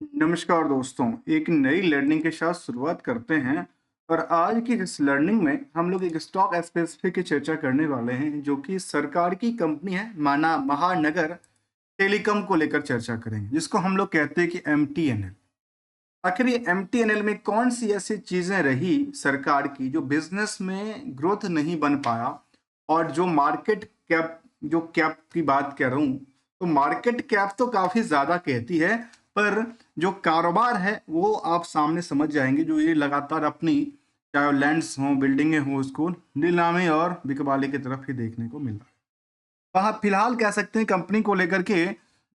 नमस्कार दोस्तों, एक नई लर्निंग के साथ शुरुआत करते हैं। और आज की इस लर्निंग में हम लोग एक स्टॉक स्पेसिफिक की चर्चा करने वाले हैं, जो कि सरकार की कंपनी है माना महानगर टेलीकॉम को लेकर चर्चा करेंगे, जिसको हम लोग कहते हैं कि एमटीएनएल। आखिर ये एमटीएनएल में कौन सी ऐसी चीजें रही सरकार की जो बिजनेस में ग्रोथ नहीं बन पाया, और जो मार्केट कैप, जो कैप की बात कर रहा हूँ, तो मार्केट कैप तो काफी ज्यादा कहती है, पर जो कारोबार है वो आप सामने समझ जाएंगे, जो ये लगातार अपनी चाहे लैंड्स हो बिल्डिंगें हो उसको नीलामी और बिकवाली की तरफ ही देखने को मिल रहा है। वहाँ फिलहाल कह सकते हैं कंपनी को लेकर के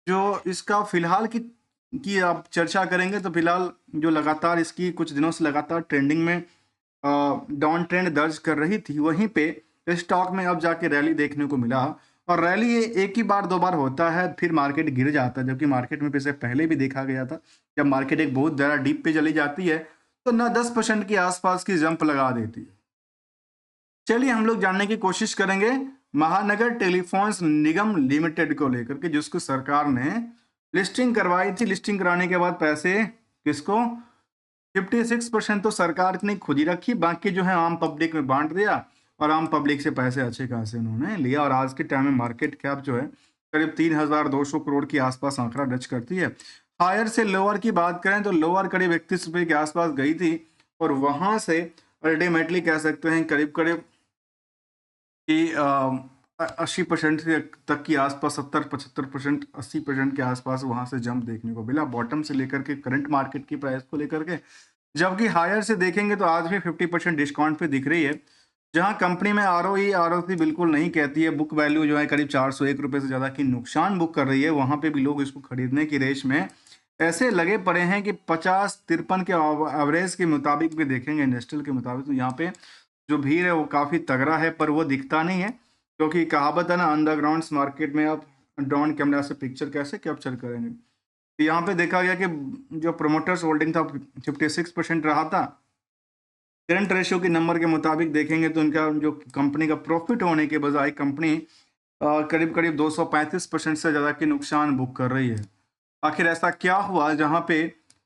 जो इसका फिलहाल की आप चर्चा करेंगे, तो फिलहाल जो लगातार इसकी कुछ दिनों से लगातार ट्रेंडिंग में डाउन ट्रेंड दर्ज कर रही थी, वहीं पे स्टॉक में अब जाके रैली देखने को मिला। और रैली ये एक ही बार दो बार होता है, फिर मार्केट गिर जाता है, जबकि मार्केट में पैसे पहले भी देखा गया था। जब मार्केट एक बहुत ज़्यादा डीप पे चली जाती है तो न 10% के आसपास की जंप लगा देती है। चलिए हम लोग जानने की कोशिश करेंगे महानगर टेलीफोन्स निगम लिमिटेड को लेकर के, जिसको सरकार ने लिस्टिंग करवाई थी। लिस्टिंग कराने के बाद पैसे किसको, 56% तो सरकार ने खुद ही रखी, बाकी जो है आम पब्लिक में बांट दिया। और आम पब्लिक से पैसे अच्छे खासे उन्होंने लिया। और आज के टाइम में मार्केट कैप जो है करीब 3200 करोड़ के आसपास आंकड़ा टच करती है। हायर से लोअर की बात करें तो लोअर करीब 31 रुपए के आसपास गई थी, और वहां से अल्टीमेटली कह सकते हैं करीब करीब कि 80% तक की आसपास, 70-75%, 80% के आसपास वहां से जंप देखने को मिला, बॉटम से लेकर के करंट मार्केट की प्राइस को लेकर के। जबकि हायर से देखेंगे तो आज भी 50% डिस्काउंट पे दिख रही है। जहां कंपनी में आरओई आरओसी बिल्कुल नहीं कहती है, बुक वैल्यू जो है करीब 401 रुपए से ज्यादा की नुकसान बुक कर रही है, वहां पे भी लोग इसको खरीदने की रेस में ऐसे लगे पड़े हैं कि 50-53 के एवरेज के मुताबिक भी देखेंगे, इंडस्ट्रियल के मुताबिक, तो यहाँ पे जो भीड़ है वो काफी तगड़ा है, पर वो दिखता नहीं है। क्योंकि कहावत है ना, अंडरग्राउंड मार्केट में आप ड्रोन कैमरा से पिक्चर कैसे कैप्चर करेंगे। तो यहाँ पे देखा गया कि जो प्रोमोटर्स होल्डिंग था 56% रहा था। करंट रेशियो के नंबर के मुताबिक देखेंगे तो इनका जो कंपनी का प्रॉफिट होने के बजाय कंपनी करीब करीब 235% से ज़्यादा की नुकसान बुक कर रही है। आखिर ऐसा क्या हुआ जहां पे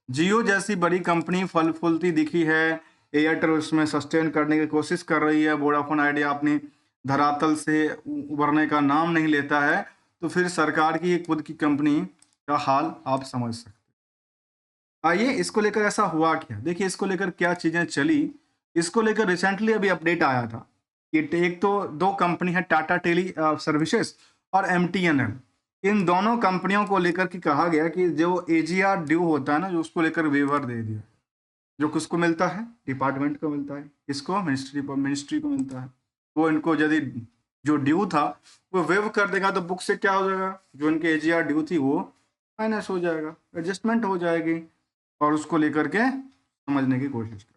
जियो जैसी बड़ी कंपनी फल फूलती दिखी है, एयरटेल उसमें सस्टेन करने की कोशिश कर रही है, वोडाफोन आइडिया अपनी धरातल से उभरने का नाम नहीं लेता है, तो फिर सरकार की खुद की कंपनी का हाल आप समझ सकते हैं। आइए इसको लेकर ऐसा हुआ क्या, देखिए इसको लेकर क्या चीजें चली। इसको लेकर रिसेंटली अभी अपडेट आया था कि एक तो दो कंपनी है, टाटा टेली सर्विसेज और एमटीएनएल। इन दोनों कंपनियों को लेकर के कहा गया कि जो एजीआर ड्यू होता है ना, जो उसको लेकर वेवर दे दिया। जो किसको मिलता है, डिपार्टमेंट को मिलता है, किसको, मिनिस्ट्री को मिलता है। वो इनको यदि जो ड्यू था वो वेव कर देगा, तो बुक से क्या हो जाएगा, जो इनके एजीआर ड्यू थी वो माइनस हो जाएगा, एडजस्टमेंट हो जाएगी। और उसको लेकर के समझने की कोशिश करें।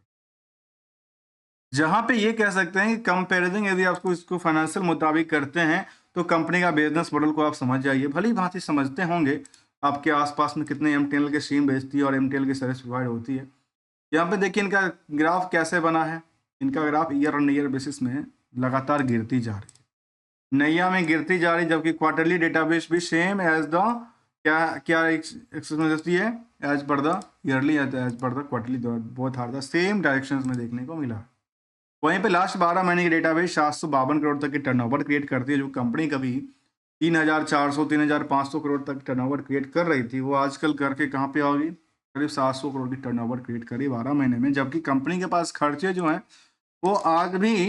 जहां पे ये कह सकते हैं कि कंपैरिजन यदि आपको इसको फाइनेंशियल मुताबिक करते हैं, तो कंपनी का बिजनेस मॉडल को आप समझ जाइए, भली भांति समझते होंगे। आपके आसपास में कितने एमटीएनएल के सिम बेचती है और एमटीएनएल की सर्विस प्रोवाइड होती है। यहाँ पे देखिए इनका ग्राफ कैसे बना है। इनका graph year on year basis में लगातार गिरती जा रही है, नैया में गिरती जा रही, जबकि क्वार्टरली डेटाबेस भी सेम एज द क्या क्या एक्सप्लेनेशन है, as per the yearly as per the quarterly, both are the same directions में देखने को मिला। वहीं पे लास्ट 12 महीने की डेटाबेस 752 करोड़ तक की टर्नओवर क्रिएट करती है। जो कंपनी कभी 3400 3500 करोड़ तक टर्नओवर क्रिएट कर रही थी, वो आजकल करके कहाँ पे आओगी, करीब 700 करोड़ की टर्नओवर क्रिएट करी 12 महीने में। जबकि कंपनी के पास खर्चे जो हैं वो आज भी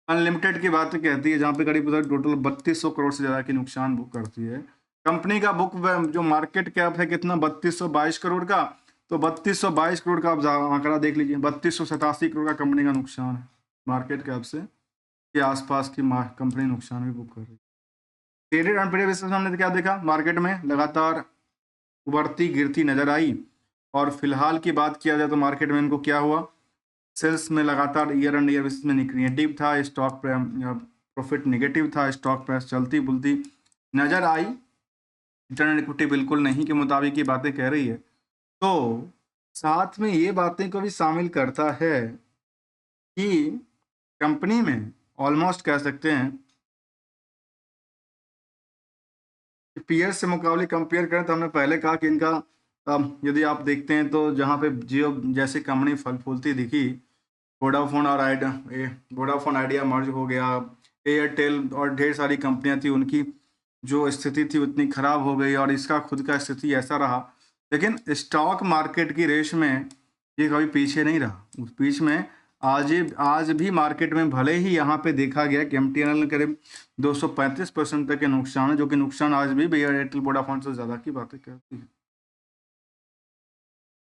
अनलिमिटेड की बात कहती है, जहाँ पे करीब उधर टोटल 3200 करोड़ से ज़्यादा की नुकसान बुक करती है। कंपनी का बुक जो मार्केट कैप है कितना, 3222 करोड़ का। तो 3222 करोड़ का आप आंकड़ा देख लीजिए, 3287 करोड़ का कंपनी का नुकसान है मार्केट कैप से के आसपास की कंपनी नुकसान भी बुक कर रही है। ट्रेडेड ऑन बेसिस में हमने क्या देखा, मार्केट में लगातार उभरती गिरती नजर आई। और फिलहाल की बात किया जाए तो मार्केट में इनको क्या हुआ, सेल्स में लगातार ईयर एंड ईयर बेसिस में नेगेटिव था, स्टॉक प्रॉफिट नेगेटिव था, स्टॉक प्राइस चलती बुलती नजर आई। रिटर्न इक्विटी बिल्कुल नहीं के मुताबिक ये बातें कह रही है। तो साथ में ये बातें को भी शामिल करता है कि कंपनी में ऑलमोस्ट कह सकते हैं कि पीएस से मुकाबले कंपेयर करें तो हमने पहले कहा कि इनका यदि आप देखते हैं तो जहाँ पे जियो जैसी कंपनी फल फूलती दिखी, वोडाफोन आइडिया मर्ज हो गया, एयरटेल और ढेर सारी कंपनियां थी, उनकी जो स्थिति थी उतनी खराब हो गई और इसका खुद का स्थिति ऐसा रहा। लेकिन स्टॉक मार्केट की रेस में ये कभी पीछे नहीं रहा। उस बीच में आज भी मार्केट में भले ही यहाँ पे देखा गया कि एमटीएनएल करीब 235% तक के नुकसान है, जो कि नुकसान आज भी एयरटेल वोडाफोन से ज़्यादा की बातें करती है।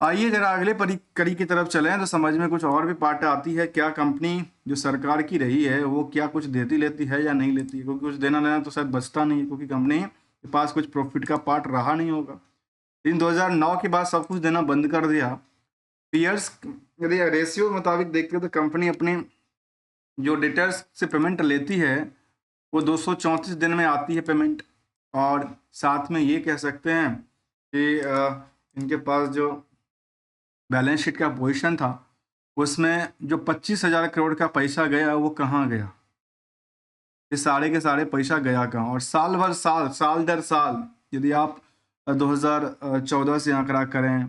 आइए जरा अगले कड़ी की तरफ चलें तो समझ में कुछ और भी पार्ट आती है। क्या कंपनी जो सरकार की रही है वो क्या कुछ देती लेती है या नहीं लेती है, क्योंकि कुछ देना लेना तो शायद बचता नहीं है, क्योंकि कंपनी के पास कुछ प्रॉफिट का पार्ट रहा नहीं होगा। इन 2009 के बाद सब कुछ देना बंद कर दिया। पीयर्स यदि रेशियो के मुताबिक देखते हैं तो कंपनी अपने जो डेटर्स से पेमेंट लेती है वो 234 दिन में आती है पेमेंट। और साथ में ये कह सकते हैं कि इनके पास जो बैलेंस शीट का पोजीशन था उसमें जो 25,000 करोड़ का पैसा गया वो कहाँ गया, ये सारे के सारे पैसा गया कहाँ। और साल भर साल दर साल यदि आप 2014 से आंकड़ा करें,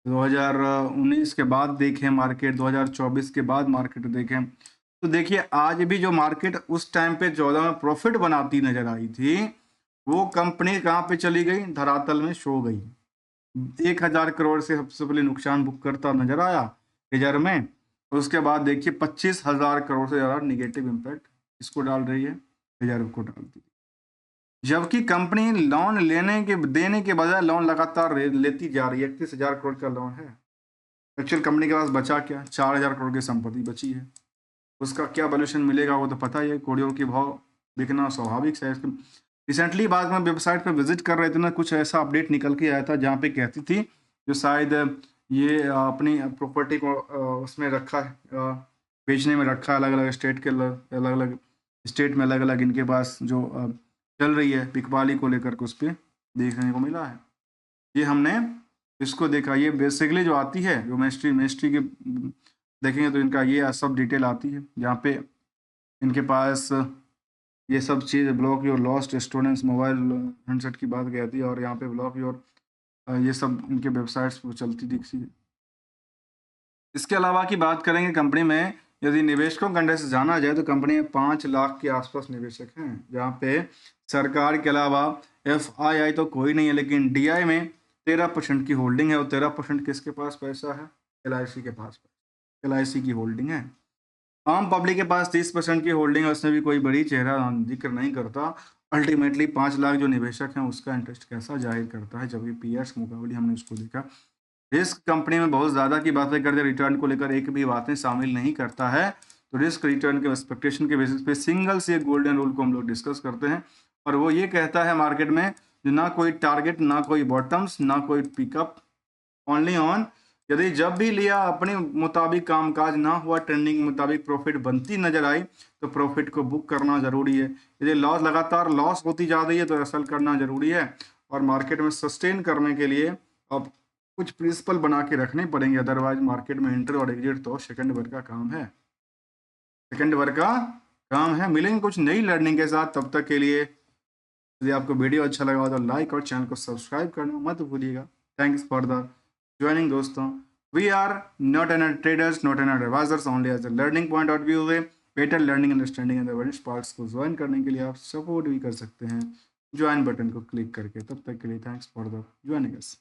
2019 के बाद देखें मार्केट, 2024 के बाद मार्केट देखें, तो देखिए आज भी जो मार्केट उस टाइम पे 14 में प्रॉफिट बनाती नजर आई थी, वो कंपनी कहाँ पे चली गई, धरातल में सो गई। 1,000 करोड़ से सबसे पहले नुकसान बुक करता नजर आया रिजर्व में, उसके बाद देखिए 25,000 करोड़ से ज़्यादा निगेटिव इम्पैक्ट इसको डाल रही है, रिजर्व को डालती है। जबकि कंपनी लोन देने के बजाय लोन लगातार लेती जा रही है। 31,000 करोड़ का लोन है। एक्चुअल कंपनी के पास बचा क्या, 4,000 करोड़ की संपत्ति बची है। उसका क्या वैल्यूएशन मिलेगा वो तो पता ही है, करोड़ों के भाव बिकना स्वाभाविक है। रिसेंटली बाद में वेबसाइट पर विजिट कर रहे थे ना, कुछ ऐसा अपडेट निकल के आया था जहाँ पे कहती थी जो शायद ये अपनी प्रॉपर्टी को उसमें रखा है, बेचने में रखा है, अलग अलग स्टेट के अलग अलग स्टेट में अलग अलग इनके पास जो चल रही है बिकवाली को लेकर के, उस पर देखने को मिला है। ये हमने इसको देखा, ये बेसिकली जो आती है जो मिनिस्ट्री की देखेंगे तो इनका ये सब डिटेल आती है, जहाँ पे इनके पास ये सब चीज़ block your lost students mobile handset की बात कहती है, और यहाँ पे ब्लॉक योर ये सब इनके वेबसाइट्स पर चलती दिखती है। इसके अलावा की बात करेंगे कंपनी में, यदि निवेशकों के अंडर से जाना जाए तो कंपनी में 5 लाख के आसपास निवेशक हैं, जहाँ पे सरकार के अलावा FII तो कोई नहीं है, लेकिन DI में 13% की होल्डिंग है। और 13% किसके पास पैसा है, LIC के पास LIC की होल्डिंग है। आम पब्लिक के पास 30% की होल्डिंग है, उसमें भी कोई बड़ी चेहरा जिक्र नहीं करता। अल्टीमेटली 5 लाख जो निवेशक हैं उसका इंटरेस्ट कैसा जाहिर करता है, जबकि पीयर्स के मुकाबले हमने उसको देखा। रिस्क कंपनी में बहुत ज़्यादा की बातें करते, रिटर्न को लेकर एक भी बातें शामिल नहीं करता है। तो रिस्क रिटर्न के एक्सपेक्टेशन के बेसिस पे सिंगल से गोल्डन रूल को हम लोग डिस्कस करते हैं, और वो ये कहता है मार्केट में ना कोई टारगेट, ना कोई बॉटम्स, ना कोई पिकअप, ओनली ऑन। यदि जब भी लिया अपने मुताबिक कामकाज ना हुआ, ट्रेंडिंग के मुताबिक प्रॉफिट बनती नजर आई तो प्रॉफिट को बुक करना जरूरी है। यदि लगातार लॉस होती जा रही है तो एसल करना जरूरी है। और मार्केट में सस्टेन करने के लिए अब कुछ प्रिंसिपल बना के रखने पड़ेंगे, अदरवाइज मार्केट में एंटर और एग्जिट तो सेकंड वर्ग का काम है, मिलेंगे कुछ नई लर्निंग के साथ। तब तक के लिए यदि आपको वीडियो अच्छा लगा हो तो लाइक और चैनल को सब्सक्राइब करना मत भूलिएगा। थैंक्स फॉर द ज्वाइनिंग दोस्तों। We are not an traders, not an advisors, only as a learning point of view है। Better learning understanding and the parts को ज्वाइन करने के लिए आप सपोर्ट भी कर सकते हैं ज्वाइन बटन को क्लिक करके। तब तक के लिए thanks for the joining us.